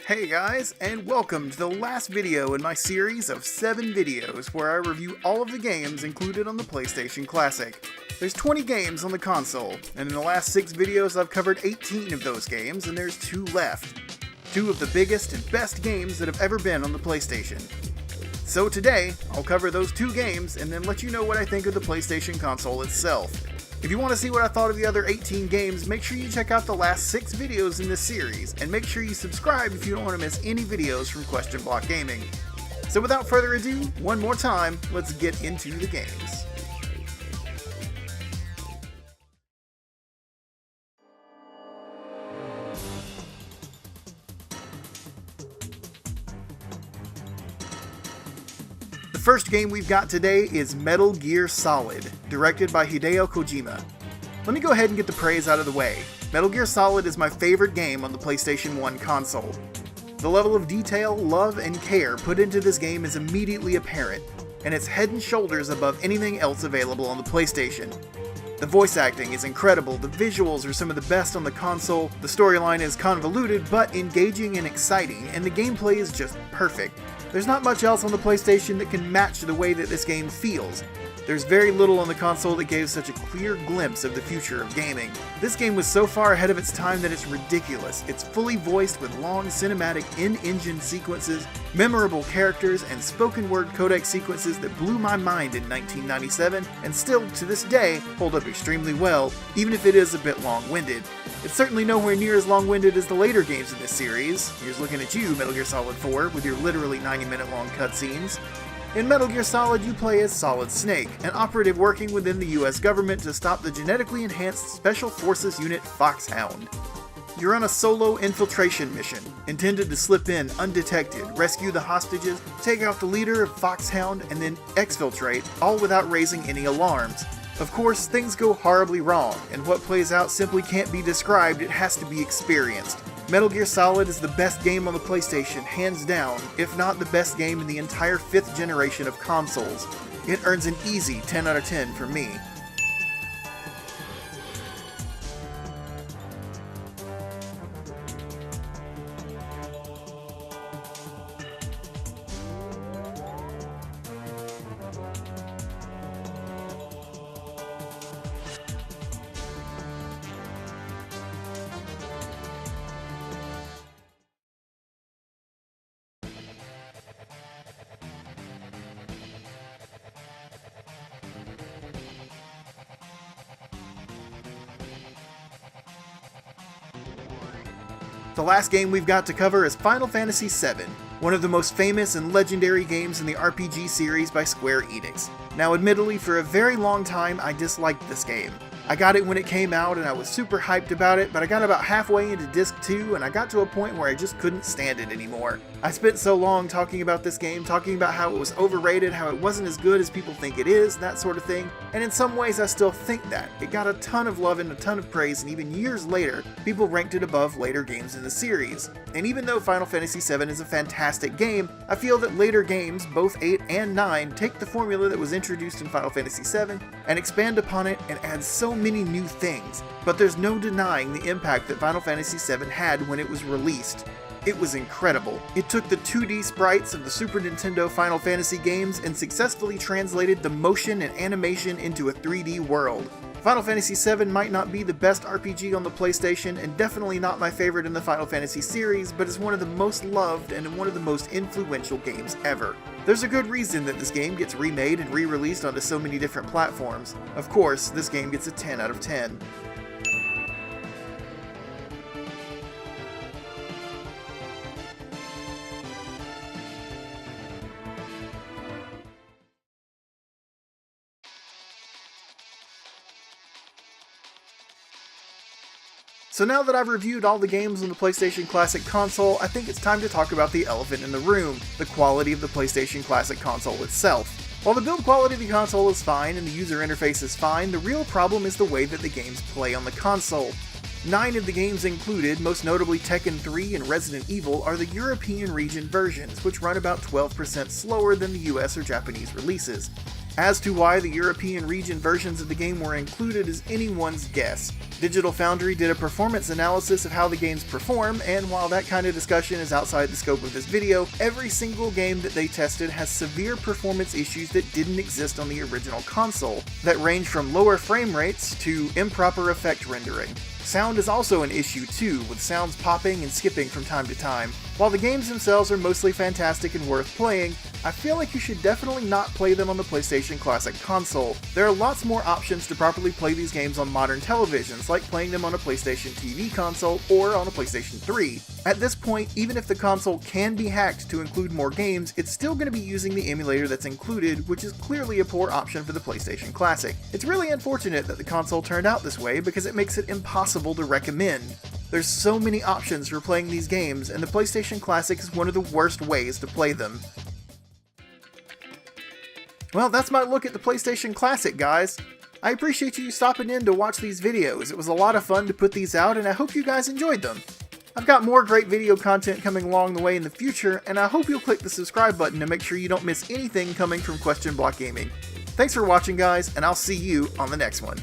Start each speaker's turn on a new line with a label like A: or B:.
A: Hey guys, and welcome to the last video in my series of 7 videos where I review all of the games included on the PlayStation Classic. There's 20 games on the console, and in the last 6 videos I've covered 18 of those games, and there's 2 left. 2 of the biggest and best games that have ever been on the PlayStation. So today, I'll cover those 2 games and then let you know what I think of the PlayStation console itself. If you want to see what I thought of the other 18 games, make sure you check out the last 6 videos in this series, and make sure you subscribe if you don't want to miss any videos from Question Block Gaming. So without further ado, one more time, let's get into the games. The first game we've got today is Metal Gear Solid, directed by Hideo Kojima. Let me go ahead and get the praise out of the way. Metal Gear Solid is my favorite game on the PlayStation 1 console. The level of detail, love, and care put into this game is immediately apparent, and it's head and shoulders above anything else available on the PlayStation. The voice acting is incredible, the visuals are some of the best on the console, the storyline is convoluted but engaging and exciting, and the gameplay is just perfect. There's not much else on the PlayStation that can match the way that this game feels. There's very little on the console that gave such a clear glimpse of the future of gaming. This game was so far ahead of its time that it's ridiculous. It's fully voiced with long cinematic in-engine sequences, memorable characters, and spoken word codec sequences that blew my mind in 1997 and still, to this day, hold up extremely well, even if it is a bit long-winded. It's certainly nowhere near as long-winded as the later games in this series. Here's looking at you, Metal Gear Solid 4, with your literally 90-minute long cutscenes. In Metal Gear Solid, you play as Solid Snake, an operative working within the US government to stop the genetically enhanced Special Forces Unit Foxhound. You're on a solo infiltration mission, intended to slip in undetected, rescue the hostages, take out the leader of Foxhound, and then exfiltrate, all without raising any alarms. Of course, things go horribly wrong, and what plays out simply can't be described, it has to be experienced. Metal Gear Solid is the best game on the PlayStation, hands down, if not the best game in the entire 5th generation of consoles. It earns an easy 10 out of 10 for me. The last game we've got to cover is Final Fantasy VII, one of the most famous and legendary games in the RPG series by Square Enix. Now admittedly, for a very long time I disliked this game. I got it when it came out and I was super hyped about it, but I got about halfway into Disc 2 and I got to a point where I just couldn't stand it anymore. I spent so long talking about this game, talking about how it was overrated, how it wasn't as good as people think it is, that sort of thing, and in some ways I still think that. It got a ton of love and a ton of praise, and even years later, people ranked it above later games in the series. And even though Final Fantasy VII is a fantastic game, I feel that later games, both 8 and 9, take the formula that was introduced in Final Fantasy VII and expand upon it and add so many new things, but there's no denying the impact that Final Fantasy VII had when it was released. It was incredible. It took the 2D sprites of the Super Nintendo Final Fantasy games and successfully translated the motion and animation into a 3D world. Final Fantasy VII might not be the best RPG on the PlayStation, and definitely not my favorite in the Final Fantasy series, but is one of the most loved and one of the most influential games ever. There's a good reason that this game gets remade and re-released onto so many different platforms. Of course, this game gets a 10 out of 10. So now that I've reviewed all the games on the PlayStation Classic console, I think it's time to talk about the elephant in the room, the quality of the PlayStation Classic console itself. While the build quality of the console is fine and the user interface is fine, the real problem is the way that the games play on the console. 9 of the games included, most notably Tekken 3 and Resident Evil, are the European region versions, which run about 12% slower than the US or Japanese releases. As to why the European region versions of the game were included is anyone's guess. Digital Foundry did a performance analysis of how the games perform, and while that kind of discussion is outside the scope of this video, every single game that they tested has severe performance issues that didn't exist on the original console, that range from lower frame rates to improper effect rendering. Sound is also an issue too, with sounds popping and skipping from time to time. While the games themselves are mostly fantastic and worth playing, I feel like you should definitely not play them on the PlayStation Classic console. There are lots more options to properly play these games on modern televisions, like playing them on a PlayStation TV console or on a PlayStation 3. At this point, even if the console can be hacked to include more games, it's still going to be using the emulator that's included, which is clearly a poor option for the PlayStation Classic. It's really unfortunate that the console turned out this way because it makes it impossible to recommend. There's so many options for playing these games, and the PlayStation Classic is one of the worst ways to play them. Well, that's my look at the PlayStation Classic, guys. I appreciate you stopping in to watch these videos. It was a lot of fun to put these out, and I hope you guys enjoyed them. I've got more great video content coming along the way in the future, and I hope you'll click the subscribe button to make sure you don't miss anything coming from Question Block Gaming. Thanks for watching, guys, and I'll see you on the next one.